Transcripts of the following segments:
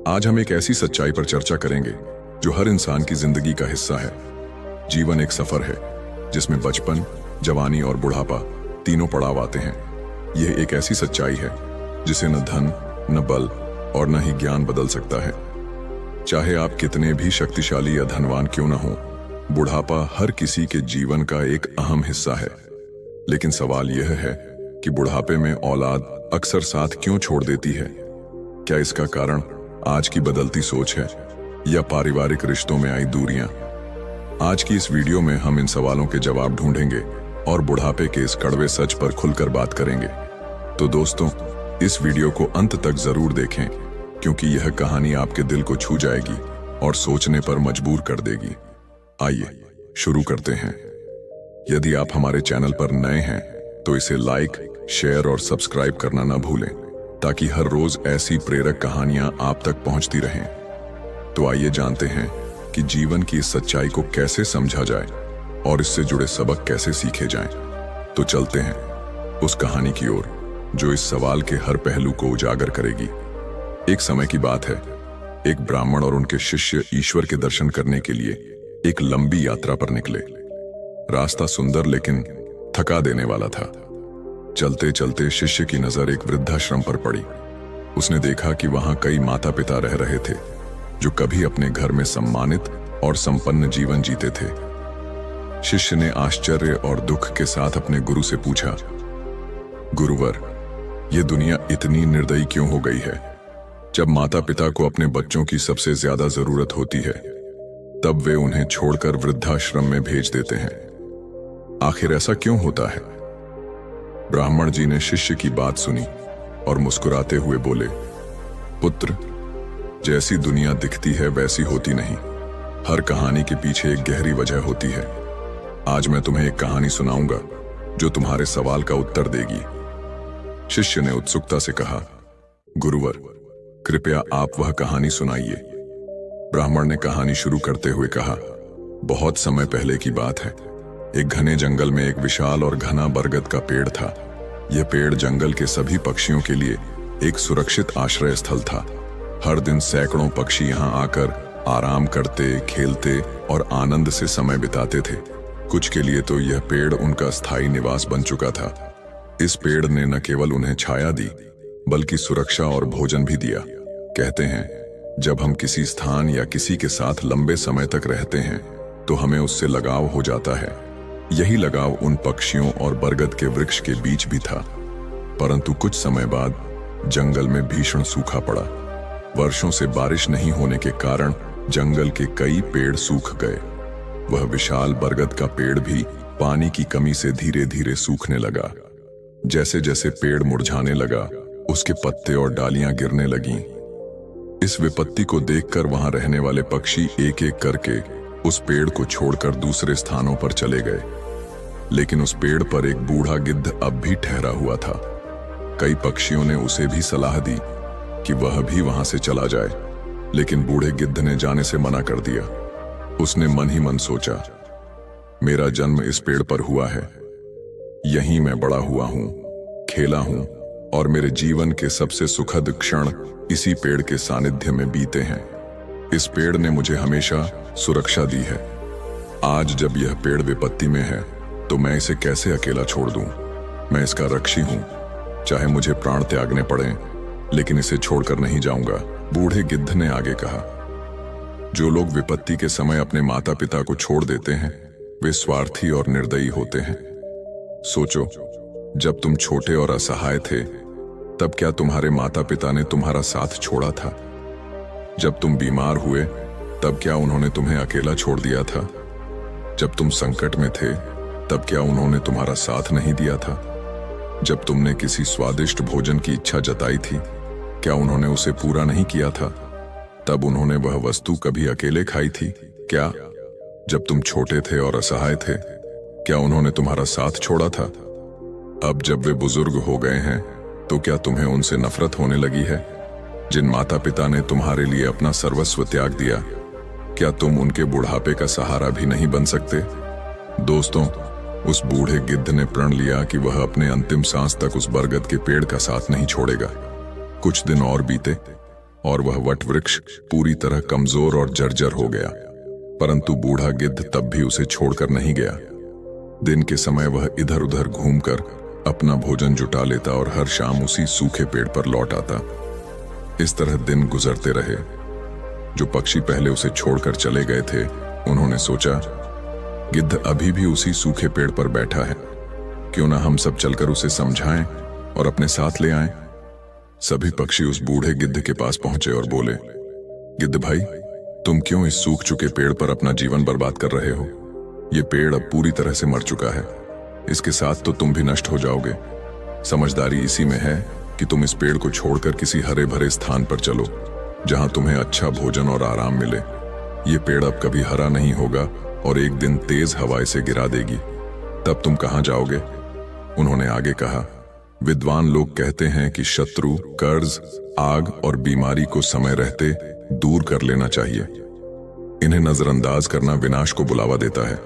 आज हम एक ऐसी सच्चाई पर चर्चा करेंगे जो हर इंसान की जिंदगी का हिस्सा है। जीवन एक सफर है जिसमें बचपन, जवानी और बुढ़ापा तीनों पड़ाव आते हैं। यह एक ऐसी सच्चाई है जिसे न धन, न बल और न ही ज्ञान बदल सकता है। चाहे आप कितने भी शक्तिशाली या धनवान क्यों न हो, बुढ़ापा हर किसी के जीवन का एक अहम हिस्सा है। लेकिन सवाल यह है कि बुढ़ापे में औलाद अक्सर साथ क्यों छोड़ देती है? क्या इसका कारण आज की बदलती सोच है या पारिवारिक रिश्तों में आई दूरियां? आज की इस वीडियो में हम इन सवालों के जवाब ढूंढेंगे और बुढ़ापे के इस कड़वे सच पर खुलकर बात करेंगे। तो दोस्तों, इस वीडियो को अंत तक जरूर देखें क्योंकि यह कहानी आपके दिल को छू जाएगी और सोचने पर मजबूर कर देगी। आइए शुरू करते हैं। यदि आप हमारे चैनल पर नए हैं तो इसे लाइक, शेयर और सब्सक्राइब करना न भूलें ताकि हर रोज ऐसी प्रेरक कहानियां आप तक पहुंचती रहें। तो आइए जानते हैं कि जीवन की इस सच्चाई को कैसे समझा जाए और इससे जुड़े सबक कैसे सीखे जाएं। तो चलते हैं उस कहानी की ओर जो इस सवाल के हर पहलू को उजागर करेगी। एक समय की बात है, एक ब्राह्मण और उनके शिष्य ईश्वर के दर्शन करने के लिए एक लंबी यात्रा पर निकले। रास्ता सुंदर लेकिन थका देने वाला था। चलते चलते शिष्य की नजर एक वृद्धाश्रम पर पड़ी। उसने देखा कि वहां कई माता पिता रह रहे थे जो कभी अपने घर में सम्मानित और संपन्न जीवन जीते थे। शिष्य ने आश्चर्य और दुख के साथ अपने गुरु से पूछा, गुरुवर, यह दुनिया इतनी निर्दयी क्यों हो गई है? जब माता पिता को अपने बच्चों की सबसे ज्यादा जरूरत होती है तब वे उन्हें छोड़कर वृद्धाश्रम में भेज देते हैं। आखिर ऐसा क्यों होता है? ब्राह्मण जी ने शिष्य की बात सुनी और मुस्कुराते हुए बोले, पुत्र, जैसी दुनिया दिखती है वैसी होती नहीं। हर कहानी के पीछे एक गहरी वजह होती है। आज मैं तुम्हें एक कहानी सुनाऊंगा जो तुम्हारे सवाल का उत्तर देगी। शिष्य ने उत्सुकता से कहा, गुरुवर, कृपया आप वह कहानी सुनाइए। ब्राह्मण ने कहानी शुरू करते हुए कहा, बहुत समय पहले की बात है। एक घने जंगल में एक विशाल और घना बरगद का पेड़ था। यह पेड़ जंगल के सभी पक्षियों के लिए एक सुरक्षित आश्रय स्थल था। हर दिन सैकड़ों पक्षी यहां आकर आराम करते, खेलते और आनंद से समय बिताते थे। कुछ के लिए तो यह पेड़ उनका स्थायी निवास बन चुका था। इस पेड़ ने न केवल उन्हें छाया दी बल्कि सुरक्षा और भोजन भी दिया। कहते हैं, जब हम किसी स्थान या किसी के साथ लंबे समय तक रहते हैं तो हमें उससे लगाव हो जाता है। यही लगाव उन पक्षियों और बरगद के वृक्ष के बीच भी था। परंतु कुछ समय बाद जंगल में भीषण सूखा पड़ा। वर्षों से बारिश नहीं होने के कारण जंगल के कई पेड़ सूख गए। वह विशाल बरगद का पेड़ भी पानी की कमी से धीरे धीरे सूखने लगा। जैसे जैसे पेड़ मुरझाने लगा, उसके पत्ते और डालियां गिरने लगीं। इस विपत्ति को देखकर वहां रहने वाले पक्षी एक एक करके उस पेड़ को छोड़कर दूसरे स्थानों पर चले गए। लेकिन उस पेड़ पर एक बूढ़ा गिद्ध अब भी ठहरा हुआ था। कई पक्षियों ने उसे भी सलाह दी कि वह भी वहां से चला जाए, लेकिन बूढ़े गिद्ध ने जाने से मना कर दिया। उसने मन ही मन सोचा, मेरा जन्म इस पेड़ पर हुआ है, यहीं मैं बड़ा हुआ हूं, खेला हूं और मेरे जीवन के सबसे सुखद क्षण इसी पेड़ के सानिध्य में बीते हैं। इस पेड़ ने मुझे हमेशा सुरक्षा दी है। आज जब यह पेड़ विपत्ति में है तो मैं इसे कैसे अकेला छोड़ दूं? मैं इसका रक्षी हूं, चाहे मुझे प्राण त्यागने पड़े, लेकिन इसे छोड़कर नहीं जाऊंगा। बूढ़े गिद्ध ने आगे कहा, जो लोग विपत्ति के समय अपने माता पिता को छोड़ देते हैं वे स्वार्थी और निर्दयी होते हैं। सोचो, जब तुम छोटे और असहाय थे तब क्या तुम्हारे माता पिता ने तुम्हारा साथ छोड़ा था? जब तुम बीमार हुए तब क्या उन्होंने तुम्हें अकेला छोड़ दिया था? जब तुम संकट में थे तब क्या उन्होंने तुम्हारा साथ नहीं दिया था? जब तुमने किसी स्वादिष्ट भोजन की इच्छा जताई थी, क्या उन्होंने उसे पूरा नहीं किया था? तब उन्होंने वह वस्तु कभी अकेले खाई थी क्या? जब तुम छोटे थे और असहाय थे, क्या उन्होंने तुम्हारा साथ छोड़ा था? अब जब वे बुजुर्ग हो गए हैं तो क्या तुम्हें उनसे नफरत होने लगी है? जिन माता पिता ने तुम्हारे लिए अपना सर्वस्व त्याग दिया, क्या तुम उनके बुढ़ापे का सहारा भी नहीं बन सकते? दोस्तों, उस बूढ़े गिद्ध ने प्रण लिया कि वह अपने अंतिम सांस तक उस बरगद के पेड़ का साथ नहीं छोड़ेगा। कुछ दिन और बीते। और वह वट वृक्ष पूरी तरह कमजोर और जर्जर हो गया। परंतु बूढ़ा गिद्ध तब भी उसे छोड़कर नहीं गया। दिन के समय वह इधर उधर घूमकर अपना भोजन जुटा लेता और हर शाम उसी सूखे पेड़ पर लौट आता। इस तरह दिन गुजरते रहे। जो पक्षी पहले उसे छोड़कर चले गए थे, उन्होंने सोचा, गिद्ध अभी भी उसी सूखे पेड़ पर बैठा है, क्यों ना हम सब चलकर उसे समझाएं और अपने साथ ले आएं। सभी पक्षी उस बूढ़े गिद्ध के पास पहुंचे और बोले, गिद्ध भाई, तुम क्यों इस सूख चुके पेड़ पर अपना जीवन बर्बाद कर रहे हो? ये पेड़ अब पूरी तरह से मर चुका है, इसके साथ तो तुम भी नष्ट हो जाओगे। समझदारी इसी में है कि तुम इस पेड़ को छोड़कर किसी हरे भरे स्थान पर चलो, जहां तुम्हें अच्छा भोजन और आराम मिले। ये पेड़ अब कभी हरा नहीं होगा और एक दिन तेज हवाएं से गिरा देगी, तब तुम कहां जाओगे? उन्होंने आगे कहा, विद्वान लोग कहते हैं कि शत्रु, कर्ज, आग और बीमारी को समय रहते दूर कर लेना चाहिए। इन्हें नजरअंदाज करना विनाश को बुलावा देता है।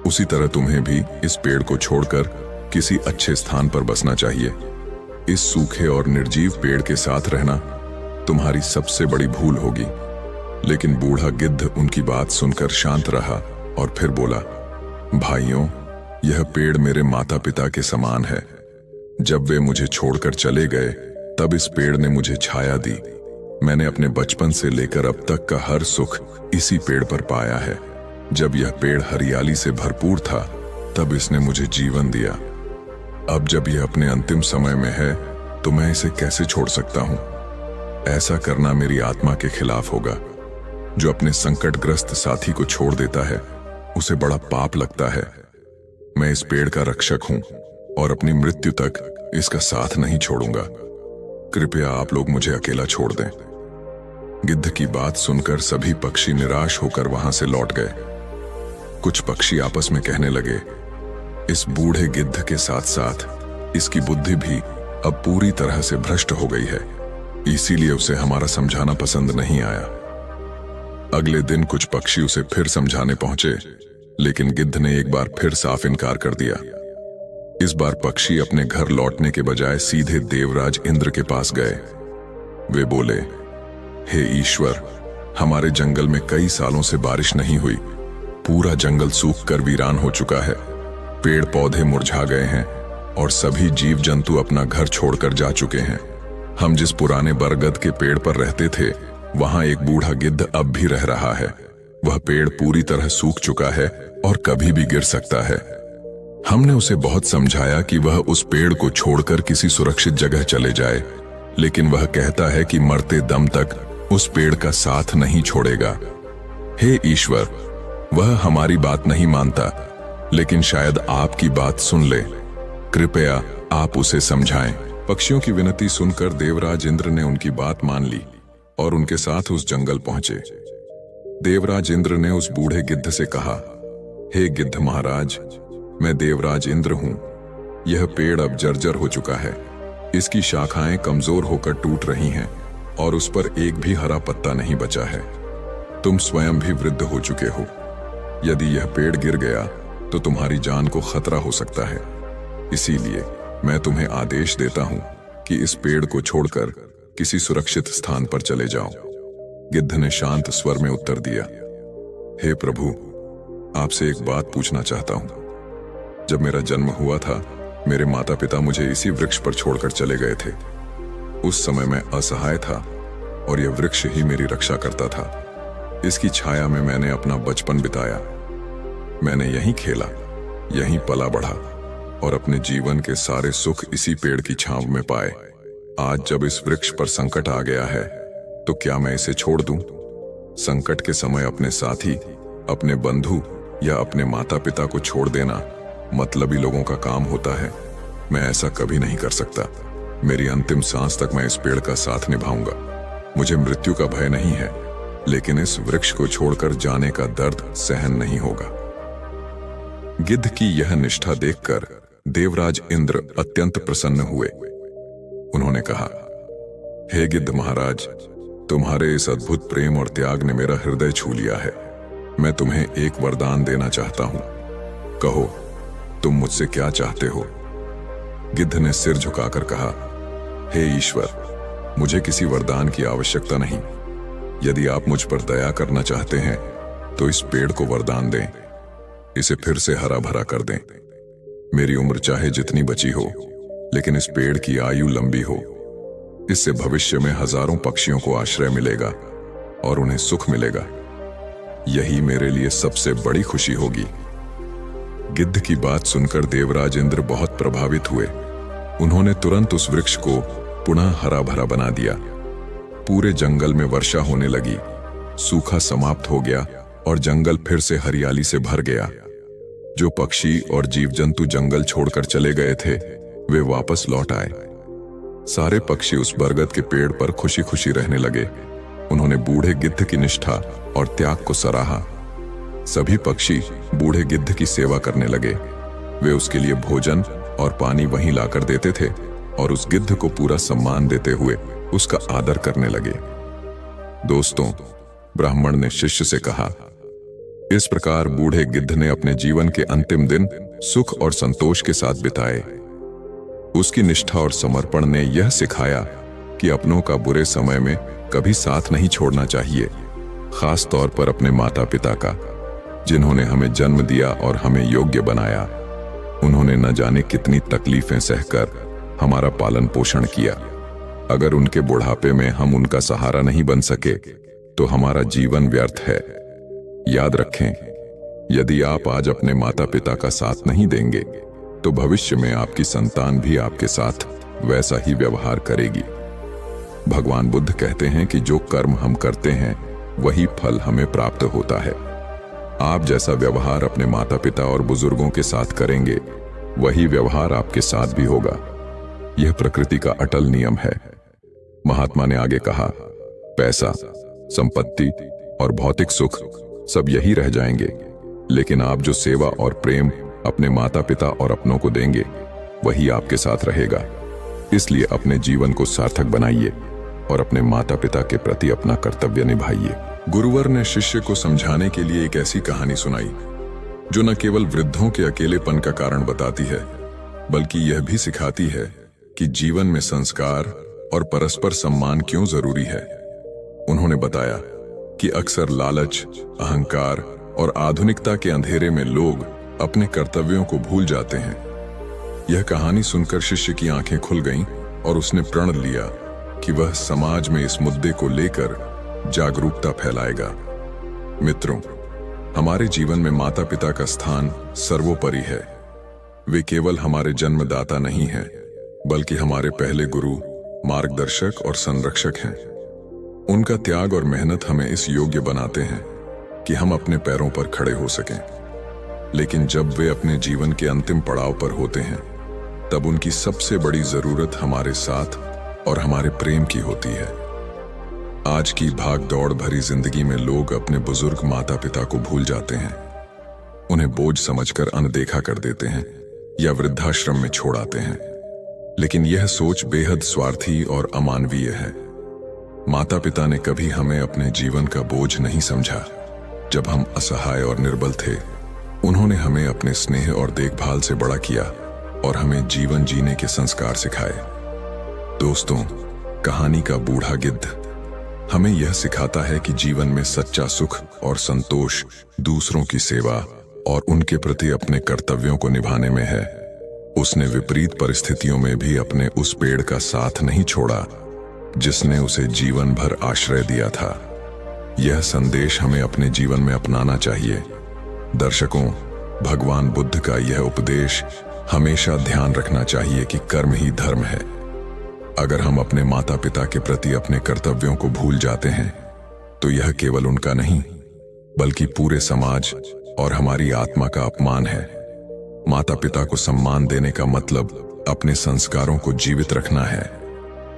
उसी तरह तुम्हें भी इस पेड़ को छोड़कर किसी अच्छे स्थान पर बसना चाहिए। इस सूखे और निर्जीव पेड़ के साथ रहना तुम्हारी सबसे बड़ी भूल होगी। लेकिन बूढ़ा गिद्ध उनकी बात सुनकर शांत रहा और फिर बोला, भाइयों, यह पेड़ मेरे माता पिता के समान है। जब वे मुझे छोड़कर चले गए, तब इस पेड़ ने मुझे छाया दी। मैंने अपने बचपन से लेकर अब तक का हर सुख इसी पेड़ पर पाया है। जब यह पेड़ हरियाली से भरपूर था, तब इसने मुझे जीवन दिया। अब जब यह अपने अंतिम समय में है, तो मैं इसे कैसे छोड़ सकता हूं? ऐसा करना मेरी आत्मा के खिलाफ होगा। जो अपने संकटग्रस्त साथी को छोड़ देता है, उसे बड़ा पाप लगता है। मैं इस पेड़ का रक्षक हूं और अपनी मृत्यु तक इसका साथ नहीं छोड़ूंगा। कृपया आप लोग मुझे अकेला छोड़ दें। गिद्ध की बात सुनकर सभी पक्षी निराश होकर वहां से लौट गए। कुछ पक्षी आपस में कहने लगे, इस बूढ़े गिद्ध के साथ साथ इसकी बुद्धि भी अब पूरी तरह से भ्रष्ट हो गई है, इसीलिए उसे हमारा समझाना पसंद नहीं आया। अगले दिन कुछ पक्षी उसे फिर समझाने पहुंचे, लेकिन गिद्ध ने एक बार फिर साफ इनकार कर दिया। इस बार पक्षी अपने घर लौटने के बजाय सीधे देवराज इंद्र के पास गए। वे बोले, हे ईश्वर, हमारे जंगल में कई सालों से बारिश नहीं हुई। पूरा जंगल सूख कर वीरान हो चुका है। पेड़ पौधे मुरझा गए हैं और सभी जीव जंतु अपना घर छोड़कर जा चुके हैं। हम जिस पुराने बरगद के पेड़ पर रहते थे, वहां एक बूढ़ा गिद्ध अब भी रह रहा है। वह पेड़ पूरी तरह सूख चुका है और कभी भी गिर सकता है। हमने उसे बहुत समझाया कि वह उस पेड़ को छोड़कर किसी सुरक्षित जगह चले जाए, लेकिन वह कहता है कि मरते दम तक उस पेड़ का साथ नहीं छोड़ेगा। हे ईश्वर, वह हमारी बात नहीं मानता, लेकिन शायद आपकी बात सुन ले। कृपया आप उसे समझाएं। पक्षियों की विनती सुनकर देवराज इंद्र ने उनकी बात मान ली और उनके साथ उस जंगल पहुंचे। देवराज इंद्र ने उस बूढ़े गिद्ध से कहा, हे गिद्ध महाराज, मैं देवराज इंद्र हूं। यह पेड़ अब जर्जर हो चुका है। इसकी शाखाएं कमजोर होकर टूट रही हैं और उस पर एक भी हरा पत्ता नहीं बचा है। तुम स्वयं भी वृद्ध हो चुके हो। यदि यह पेड़ गिर गया तो तुम्हारी जान को खतरा हो सकता है। इसीलिए मैं तुम्हें आदेश देता हूं कि इस पेड़ को छोड़कर किसी सुरक्षित स्थान पर चले जाओ। गिद्ध ने शांत स्वर में उत्तर दिया, हे प्रभु, आपसे एक बात पूछना चाहता हूं। जब मेरा जन्म हुआ था, मेरे माता पिता मुझे इसी वृक्ष पर छोड़कर चले गए थे। उस समय मैं असहाय था और यह वृक्ष ही मेरी रक्षा करता था। इसकी छाया में मैंने अपना बचपन बिताया। मैंने यहीं खेला, यहीं पला बढ़ा और अपने जीवन के सारे सुख इसी पेड़ की छांव में पाए। आज जब इस वृक्ष पर संकट आ गया है, तो क्या मैं इसे छोड़ दूं? संकट के समय अपने साथी, अपने बंधु या अपने माता पिता को छोड़ देना मतलबी लोगों का काम होता है। मैं ऐसा कभी नहीं कर सकता। मेरी अंतिम सांस तक मैं इस पेड़ का साथ निभाऊंगा। मुझे मृत्यु का भय नहीं है, लेकिन इस वृक्ष को छोड़कर जाने का दर्द सहन नहीं होगा। गिद्ध की यह निष्ठा देखकर देवराज इंद्र अत्यंत प्रसन्न हुए। उन्होंने कहा, हे गिद्ध महाराज, तुम्हारे इस अद्भुत प्रेम और त्याग ने मेरा हृदय छू लिया है। मैं तुम्हें एक वरदान देना चाहता हूं। कहो, तुम मुझसे क्या चाहते हो? गिद्ध ने सिर झुकाकर कहा, हे ईश्वर, मुझे किसी वरदान की आवश्यकता नहीं। यदि आप मुझ पर दया करना चाहते हैं तो इस पेड़ को वरदान दें, इसे फिर से हरा भरा कर दें। मेरी उम्र चाहे जितनी बची हो, लेकिन इस पेड़ की आयु लंबी हो। इससे भविष्य में हजारों पक्षियों को आश्रय मिलेगा और उन्हें सुख मिलेगा। यही मेरे लिए सबसे बड़ी खुशी होगी। गिद्ध की बात सुनकर देवराज इंद्र बहुत प्रभावित हुए। उन्होंने तुरंत उस वृक्ष को पुनः हरा भरा बना दिया। पूरे जंगल में वर्षा होने लगी, सूखा समाप्त हो गया और जंगल फिर से हरियाली से भर गया। जो पक्षी और जीव जंतु जंगल छोड़कर चले गए थे, वे वापस लौट आए। सारे पक्षी उस बरगद के पेड़ पर खुशी खुशी रहने लगे। उन्होंने बूढ़े गिद्ध की निष्ठा और त्याग को सराहा। सभी पक्षी बूढ़े गिद्ध की सेवा करने लगे। वे उसके लिए भोजन और पानी वहीं लाकर देते थे और उस गिद्ध को पूरा सम्मान देते हुए उसका आदर करने लगे। दोस्तों, ब्राह्मण ने शिष्य से कहा, इस प्रकार बूढ़े गिद्ध ने अपने जीवन के अंतिम दिन सुख और संतोष के साथ बिताए। उसकी निष्ठा और समर्पण ने यह सिखाया कि अपनों का बुरे समय में कभी साथ नहीं छोड़ना चाहिए, खास तौर पर अपने माता पिता का, जिन्होंने हमें जन्म दिया और हमें योग्य बनाया। उन्होंने न जाने कितनी तकलीफें सहकर हमारा पालन पोषण किया। अगर उनके बुढ़ापे में हम उनका सहारा नहीं बन सके तो हमारा जीवन व्यर्थ है। याद रखें, यदि आप आज अपने माता पिता का साथ नहीं देंगे तो भविष्य में आपकी संतान भी आपके साथ वैसा ही व्यवहार करेगी। भगवान बुद्ध कहते हैं कि जो कर्म हम करते हैं वही फल हमें प्राप्त होता है। आप जैसा व्यवहार अपने माता पिता और बुजुर्गों के साथ करेंगे, वही व्यवहार आपके साथ भी होगा। यह प्रकृति का अटल नियम है। महात्मा ने आगे कहा, पैसा, संपत्ति और भौतिक सुख सब यही रह जाएंगे, लेकिन आप जो सेवा और प्रेम अपने माता पिता और अपनों को देंगे, वही आपके साथ रहेगा। इसलिए अपने जीवन को सार्थक बनाइए और अपने माता पिता के प्रति अपना कर्तव्य निभाइए। गुरुवर ने शिष्य को समझाने के लिए एक ऐसी कहानी सुनाई जो न केवल वृद्धों के अकेलेपन का कारण बताती है, बल्कि यह भी सिखाती है कि जीवन में संस्कार और परस्पर सम्मान क्यों जरूरी है। उन्होंने बताया कि अक्सर लालच, अहंकार और आधुनिकता के अंधेरे में लोग अपने कर्तव्यों को भूल जाते हैं। यह कहानी सुनकर शिष्य की आंखें खुल गईं और उसने प्रण लिया कि वह समाज में इस मुद्दे को लेकर जागरूकता फैलाएगा। मित्रों, हमारे जीवन में माता पिता का स्थान सर्वोपरि है। वे केवल हमारे जन्मदाता नहीं हैं, बल्कि हमारे पहले गुरु, मार्गदर्शक और संरक्षक हैं। उनका त्याग और मेहनत हमें इस योग्य बनाते हैं कि हम अपने पैरों पर खड़े हो सकें। लेकिन जब वे अपने जीवन के अंतिम पड़ाव पर होते हैं, तब उनकी सबसे बड़ी जरूरत हमारे साथ और हमारे प्रेम की होती है। आज की भाग दौड़ भरी जिंदगी में लोग अपने बुजुर्ग माता पिता को भूल जाते हैं। उन्हें बोझ समझकर अनदेखा कर देते हैं या वृद्धाश्रम में छोड़ आते हैं। लेकिन यह सोच बेहद स्वार्थी और अमानवीय है। माता पिता ने कभी हमें अपने जीवन का बोझ नहीं समझा। जब हम असहाय और निर्बल थे, उन्होंने हमें अपने स्नेह और देखभाल से बड़ा किया और हमें जीवन जीने के संस्कार सिखाए। दोस्तों, कहानी का बूढ़ा गिद्ध हमें यह सिखाता है कि जीवन में सच्चा सुख और संतोष दूसरों की सेवा और उनके प्रति अपने कर्तव्यों को निभाने में है। उसने विपरीत परिस्थितियों में भी अपने उस पेड़ का साथ नहीं छोड़ा जिसने उसे जीवन भर आश्रय दिया था। यह संदेश हमें अपने जीवन में अपनाना चाहिए। दर्शकों, भगवान बुद्ध का यह उपदेश हमेशा ध्यान रखना चाहिए कि कर्म ही धर्म है। अगर हम अपने माता पिता के प्रति अपने कर्तव्यों को भूल जाते हैं, तो यह केवल उनका नहीं, बल्कि पूरे समाज और हमारी आत्मा का अपमान है। माता पिता को सम्मान देने का मतलब अपने संस्कारों को जीवित रखना है।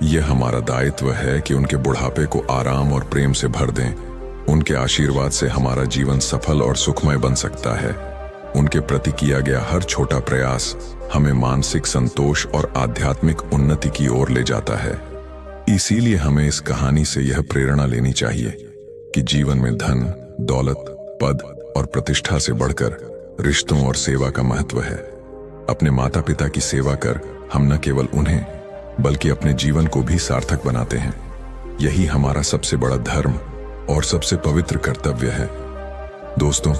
यह हमारा दायित्व है कि उनके बुढ़ापे को आराम और प्रेम से भर दें। उनके आशीर्वाद से हमारा जीवन सफल और सुखमय बन सकता है। उनके प्रति किया गया हर छोटा प्रयास हमें मानसिक संतोष और आध्यात्मिक उन्नति की ओर ले जाता है। इसीलिए हमें इस कहानी से यह प्रेरणा लेनी चाहिए कि जीवन में धन, दौलत, पद और प्रतिष्ठा से बढ़कर रिश्तों और सेवा का महत्व है। अपने माता पिता की सेवा कर हम न केवल उन्हें बल्कि अपने जीवन को भी सार्थक बनाते हैं। यही हमारा सबसे बड़ा धर्म और सबसे पवित्र कर्तव्य है। दोस्तों,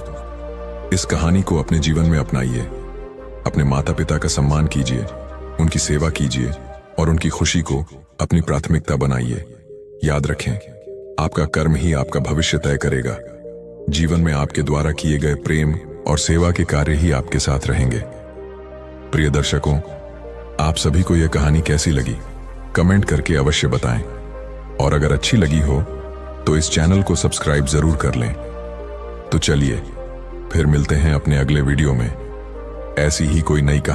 इस कहानी को अपने जीवन में अपनाइए। अपने माता पिता का सम्मान कीजिए, उनकी सेवा कीजिए और उनकी खुशी को अपनी प्राथमिकता बनाइए। याद रखें, आपका कर्म ही आपका भविष्य तय करेगा। जीवन में आपके द्वारा किए गए प्रेम और सेवा के कार्य ही आपके साथ रहेंगे। प्रिय दर्शकों, आप सभी को यह कहानी कैसी लगी, कमेंट करके अवश्य बताएं। और अगर अच्छी लगी हो तो इस चैनल को सब्सक्राइब जरूर कर लें। तो चलिए, फिर मिलते हैं अपने अगले वीडियो में ऐसी ही कोई नई कहानी